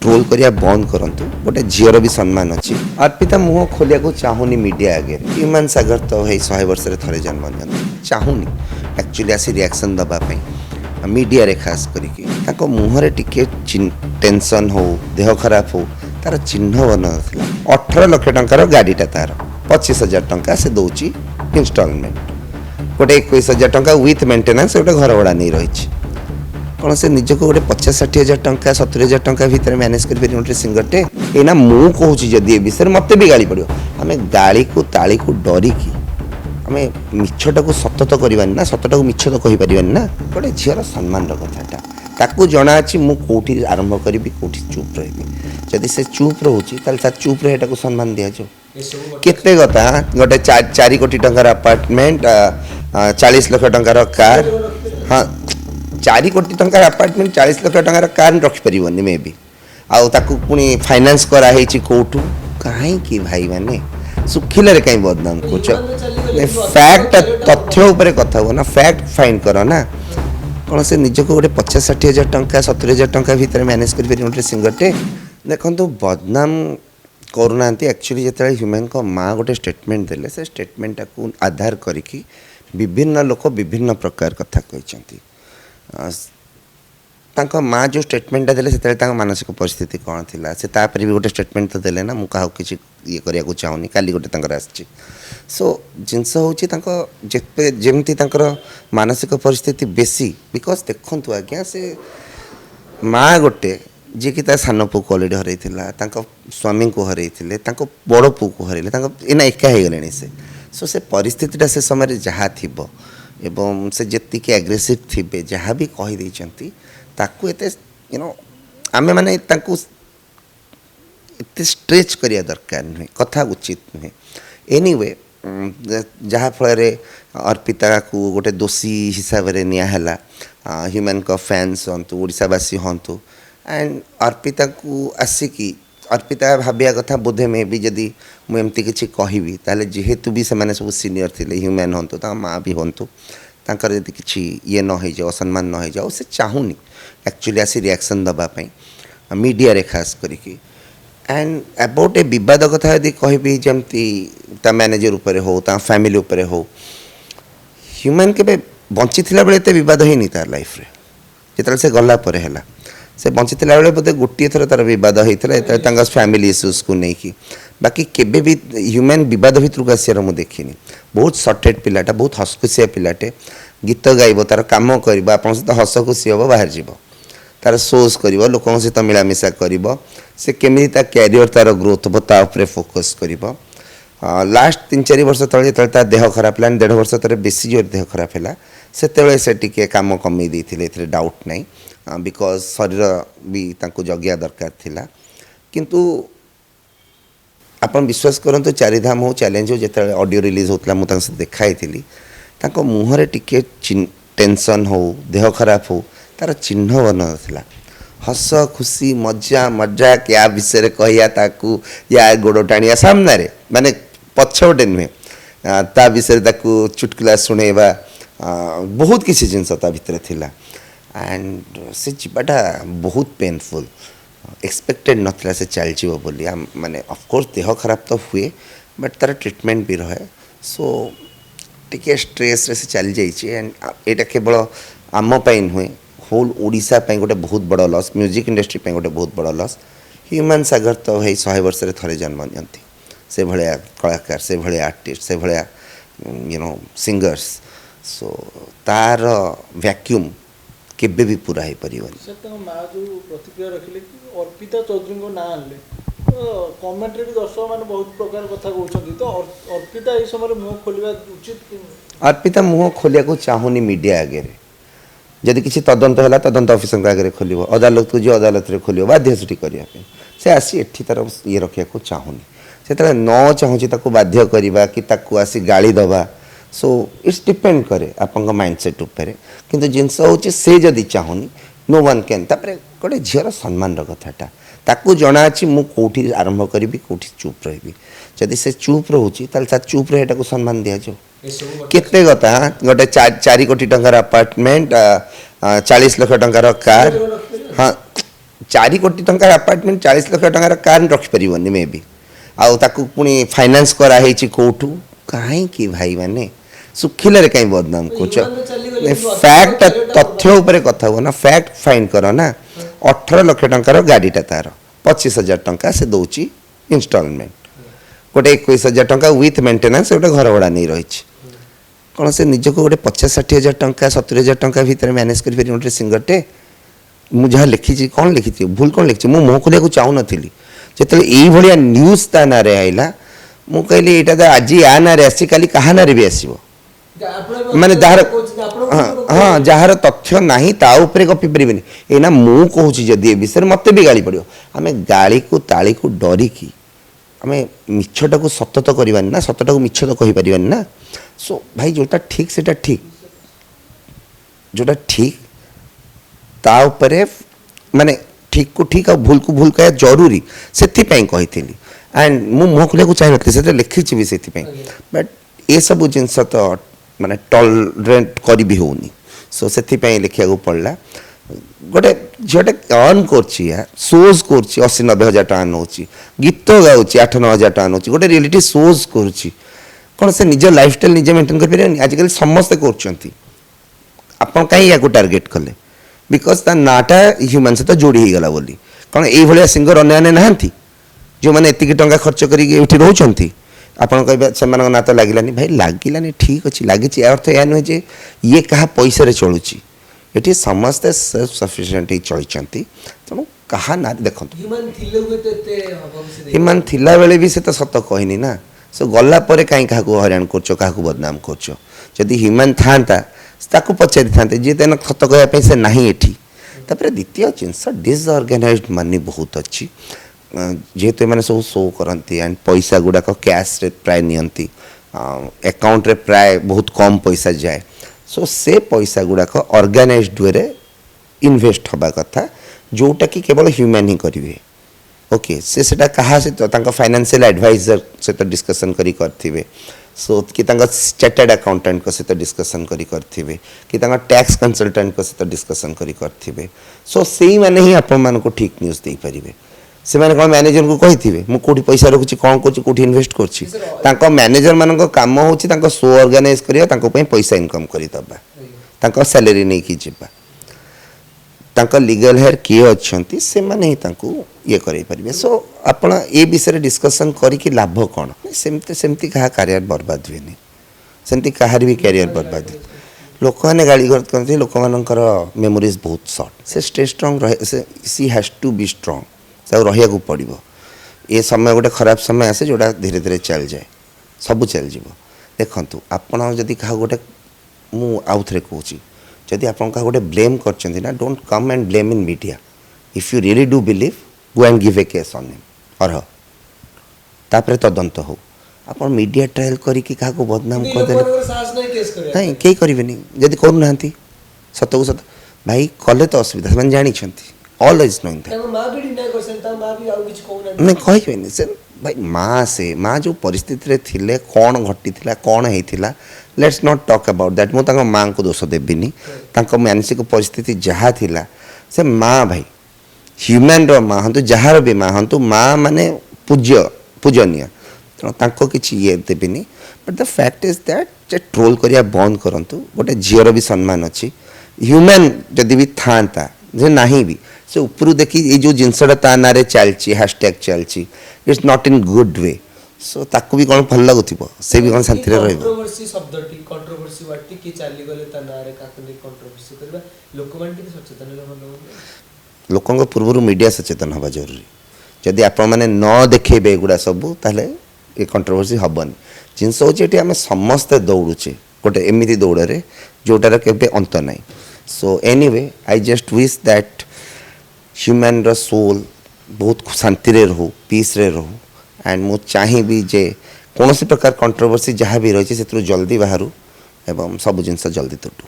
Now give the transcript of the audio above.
Troll करिया बंद करंतु गोटे झीर भी सम्मान अच्छी अर्पिता मुह खोलिया को चाहूनी मीडिया आगे ह्यूमन सागर तो है 100 वर्ष थरे जन्म चाहूनी एक्चुअली आसी रिएक्शन दबापी मीडिया रे खास करके मुहरे टिके टेंशन हो देह खराब हो तार चिन्ह बन 18 लाख टंकार गाड़ीटा तार 25,000 टंका से दौची इंस्टॉलमेंट गोटे 21,000 टंका विथ मेंटेनेंस गोटे घर भड़ा नहीं रही कौन से निज को गोटे 50-60,000 टंका 70,000 टंका भितर मैनेज कर गोटे सिंगरटे एना मु कहूँ जदि ए विषय मत भी गाड़ी पड़ो आम गाड़ी को ताली को डरिकी आम मिछटा को सत तो करवानी ना सतटा को मिछ तो कहीपर ना गोटे झीर सम्मान कथाटा ताकू जना अच्छी मुझे आरंभ करी कौटी चुप रही जदि से चुप रोचे चुप रहा को सम्मान दि जाऊ केते कथा गोटे 4 कोटी टंकार अपार्टमेंट 40 लाख टंकार कार हाँ 4 कोटी टंकार अपार्टमेंट 40 लाख टंकार कार रखिपर मे भी आउ पुणी फाइनान्स कराई कौटू कहीं भाई माने सुखिले कहीं बदनाम कर फैक्ट तथ्य उपर कथा हो ना फैक्ट फाइंड कर ना कौन से निज को गोटे 50-60,000 टंका 70,000 टंका भितर मैनेज कर गोटे सिंगरटे देखो बदनाम करूना एक्चुअली जो ह्यूमन को माँ गोटे स्टेटमेंट देले से स्टेटमेंट को आधार करिकी विभिन्न लोक विभिन्न प्रकार कथा कहते माँ जो स्टेटमेंटा देले से मानसिक परिस्थिति कौन थी से भी गोटे स्टेटमेंट तो देले ना मुझे किसी ये करने को चाहूनी काली गोटे आसी सो जिनस होते जमती मानसिक परिस्थिति बेसी बिकज देखु आज्ञा से माँ गोटे जी कि सान पु को अलरेडी हर स्वामी को हर बड़ पु को हर एना एका हो गले से सो से परिस्थितिटा से समय जहाँ थी एवं से जी एग्रेसिव थे जहाँ भी कहीदे ताकू एते यू नो आमे माने ताकू एते स्ट्रेच करिया दरकार नुहे कथा उचित नुहे एनीवे जहाँ फल अर्पिता को गोटे दोषी हिसाब से नियाला ह्यूमन का फैंस हूँ ओडावासी हूँ एंड अर्पिता को आसिकी अर्पिता भाविया कथा बोधे में भी जदि मुझे किसी कहबी ताले जेहेतु भी से सब सीनियर थे ह्यूमन हूँ माँ भी हूँ तांकर यदि किसी ये न हो जाए असम्मान न हो जाए से चाहूनी एक्चुअली आसी रिएक्शन दबापी मीडिया रे खास करके एंड अबाउट ए विवाद कथा यदि कहबी जमती मैनेजर उपर हो फैमिली उपर हो ह्यूमन के बंची बेले एत बद होनी तार लाइफ रे जिते से गला पर है से बंची बेले बोधे गोटे थर तार बद होता है फैमिली इश्यूज को लेकिन बाकी केबे भी ह्यूमन बद भितर को आसार मुझे देखनी बहुत सर्टेड पिलाटा बहुत हसखुसिया पिलाटे गीत गाइब तार कम कर आप सहित हस खुशी हम बाहर जीव तार सोज कर लोक सहित मिलामिशा कर से केमी कैरियर तार ग्रोथ हम तापर फोकस कर लास्ट 3-4 वर्ष तले जो देह खराब है 1.5 वर्ष तर बेसी जोर देह खराब है से टे कम कमे देते डाउट नहीं बिकज शरीर भी जगिया दरकार थिला किंतु आपन विश्वास करंतु चारिधाम हो चैलेंज हो जो ऑडियो रिलीज होता मुझे देखाई मुहरे टिके टेंशन हो देह खराब हो तार चिन्ह बन ना हस खुशी मजा मजाक या विषय कहया ताकू या गोड़ टाणिया सामने माने पछपटे नुहे ता विषय चुटकुला शुणेबा बहुत किसी जिनस भितर थिला एंड से जीवाटा बहुत पेनफुल एक्सपेक्टेड नथला से चल जीव बोली माने ऑफकोर्स देह खराब तो हुए बट तार ट्रीटमेंट भी रहे सो टिके स्ट्रेस रे से चल जाइए एंड एटा केवल आम पाई नुहे होल ओडिशा पाई गोटे बहुत बड़ लॉस म्यूजिक इंडस्ट्री पाई गोटे बहुत बड़ लॉस ह्यूमन सागर तो है 100 वर्ष थरे जन्म नियंती से भलिया कलाकार से भलिया आर्टिस्ट से भलिया यू नो सिंगर्स सो तार वैक्यूम केबे भी पूरा हो परिवनी सर माँ जो प्रतिक्रिया रखिले कि अर्पिता चौधरी को ना आनले कमेंट रे भी दर्शक माने बहुत प्रकार कथा कहउछंती तो अर्पिता ए समय मुंह खोलिबा उचित कि अर्पिता मुंह खोलिया को चाहूनी मीडिया आगे जदि किसी तदंत है तदंत ऑफिसर आगे खोल अदालत को जो अदालत में खोल बाध्य से करने से आसी एठी तार ये रखा को चाहूनी से न चाहूँगी बाध्य करवा कि आसी गाड़ी दबा सो इट्स डिपेंड करे आपन माइंडसेट उपर किंतु जिनस होची से जदि चाहूनी नो वन कैन तापर गोटे झीर सम्मान कथाटा ताकू जना अच्छी मुझे आरंभ करी कौटी चुप रही जदि से चुप रोचे चुप रहा को सम्मान दि जाऊ केते कथा गोटे 4 कोटी टंकार अपार्टमेंट 40 लाख टंकार कार हाँ 4 कोटी टंकार अपार्टमेंट 40 लाख टंकार कार रखिपारे मे बी आउ ताकू पुणी फाइनान्स कराई कौटू कहीं भाई मैंने सुखिले कहीं बदनाम कौच फैक्ट तथ्य उपर कथा हुआ ना फैक्ट फाइंड कर ना 18 लाख टंकार गाड़ीटा तार 25,000 टंका से दौची इंस्टॉलमेंट गोटे 21,000 टंका विथ मेंटेनेंस गोटे घर भड़ा नहीं रही कौन से निजक गोटे 50-60,000 टंका 70,000 टंका भितर मैनेज कर गोटे सिंगरटे मुझे जहाँ लिखी कौन लिखी भूल कौन लिखी मुझे मुँह खोलिया चाहून जो ये न्यूज ता ना आईला मु कहली यहाँ तो आज या ना आसी काली क्या ना भी आसो माने जार हाँ जार तथ्य ना ताऊपर गपी पारे एना मु कहूँ जदि ए विषय मत भी गाड़ी पड़ो आम गाड़ी को ताली को डरिकी आम मिछटा को सत तो करवानी ना सतटा को मिछ तो कहीपर ना सो भाई जोटा ठीक से ठीक जोटा ठीक ता उपरे माने ठीक को ठीक और भूल को भूल कह जरूरी से कही एंड मु मुँह खोलिया चाहिए से लिखी भी से बट ये सब जिनस तो माने टॉलरेट करी भी होनी सो से लिखा पड़ला गोटे झीटे अर्न कर शोज कर 80-90 हजार टाँग नौ गीत गाँच 8-9 हजार टाँग नौ गोटे रियलिटी शोज कर कौन से निज लाइफस्टाइल निजे मेंटेन कर आजिकल समस्ते कर कहीं या टार्गेट कले बिकज ता नाटा ह्यूमन सहित जोड़ी हो गला बोली कौन ये सिंगर अन्य नहांती जो मैंने एतिकी टंका खर्च करके रोचंती आपन कह से ना तो लगिलानी भाई लगिलानी ठीक अच्छे लगी अर्थ यह नुहे जे ये क्या पैसा चलुची ये समस्ते सेल्फ सफिशिएंट ही चलती तेणु क्या ना देखो ह्यूमन थिला बेले भी से तो सत कहनी ना सो गला कहीं क्या हराण कर बदनाम कर ह्यूमन था ताकू पचारि था जी तेना खत कहवाई से ना एठी तापर द्वितीय जिनस डिसऑर्गेनाइज्ड मनी बहुत अच्छी जेहेतु मैंने सब शो करती एंड पैसा गुड़ाक कैश रे प्राय नियंती अकाउंट रे प्राय बहुत कम पैसा जाए सो से पैसा गुड़ाक ऑर्गेनाइज्ड वे रे इन्वेस्ट हवा कथा जोटा कि केवल ह्यूमन ही करेंगे ओके से क्या सहित फाइनेंशियल एडवाइजर सहित डिस्कसन करेंगे सो कि चार्टर्ड अकाउंटेंट सहित डिस्कसन करेंगे कि टैक्स कंसल्टेंट सहित डिस्कसन करेंगे सो से मैंने ही आपण को ठीक न्यूज दे पारे से मैंने कौन मैनेजर को कही मुझे कौटी पैसा रखुची कौन कौटी इन्वेस्ट कर मैनेजर मान काम हूँ शो ऑर्गेनाइज करने पैसा इनकम करदे सैलरी नहीं कि जावा लीगल हेयर किए अच्छा से मैंने ही ये करें सो आप ये विषय डिस्कसन करके लाभ कौन सेमती क्या कैरियर बर्बाद हुए सेमती कहार भी कैरियर बर्बाद हुए लोक मैंने गाड़ी करते लोक मानकर मेमोरीज बहुत सर्ट से स्टे स्ट्रंग रहे सी हैज टू बी स्ट्रंग से रहा पड़ो ये समय गोटे खराब समय आसे जोटा धीरे धीरे चल जाए सब चल जा देखु आपड़ जदि क्या गोटे मुझे कहूँ जदि आप गोटे ब्लेम कर don't come and blame in media if you really do believe go and give a case on him और तापर तदंत हो आप मीडिया ट्रायल करके क्या बदनाम करदे नहीं कई करेंगे जदि करूना सत को सत भाई कले तो असुविधा से जानी ऑलवेज नोइंग नहीं कहे से भाई माँ से माँ जो परिस्थिति रे थिले कौन घटी कौन होता let's not talk about that मुझे माँ को दोष देविनी मानसिक परिस्थिति जहाँ थिला से माँ भाई ह्यूमन माँ हूँ जार भी माँ हूँ माँ माने पूजनीय तेणु किसी ये देविनी but the fact is that troll करिया बंद करंतु गोटे झीर भी सम्मान अच्छी ह्यूमन जदि भी था जे नहीं भी से उपरू देखी ये जो जिनसटा ता ना चलती हैशटैग चलती it's not in good way so ताकू भी कौन भल लगुव से भी कौन शांति कंट्रोवर्सी शब्दटी कंट्रोवर्सी वाटी कि चली गले ता नारे काकने कंट्रोवर्सी करबा लोक मान टिके सचेतन होलो लोकंग पूर्व मीडिया सचेतन हवा जरूरी जदि आप मैंने न देखेबे एगुड़ा सब ताले ये कंट्रोवर्सी हबनी जिनस होची आम समस्ते दौड़ुचे गोटे एमती दौड़े जोटार केबे अंत नहीं so anyway I just wish that human रो सोल बहुत शांति रे रहो पीस रे रहो एंड मु चाहिए जे कौन प्रकार कंट्रोवर्सी जहाँ भी रही से जल्दी बाहर एवं सब जिनस जल्दी तुटू।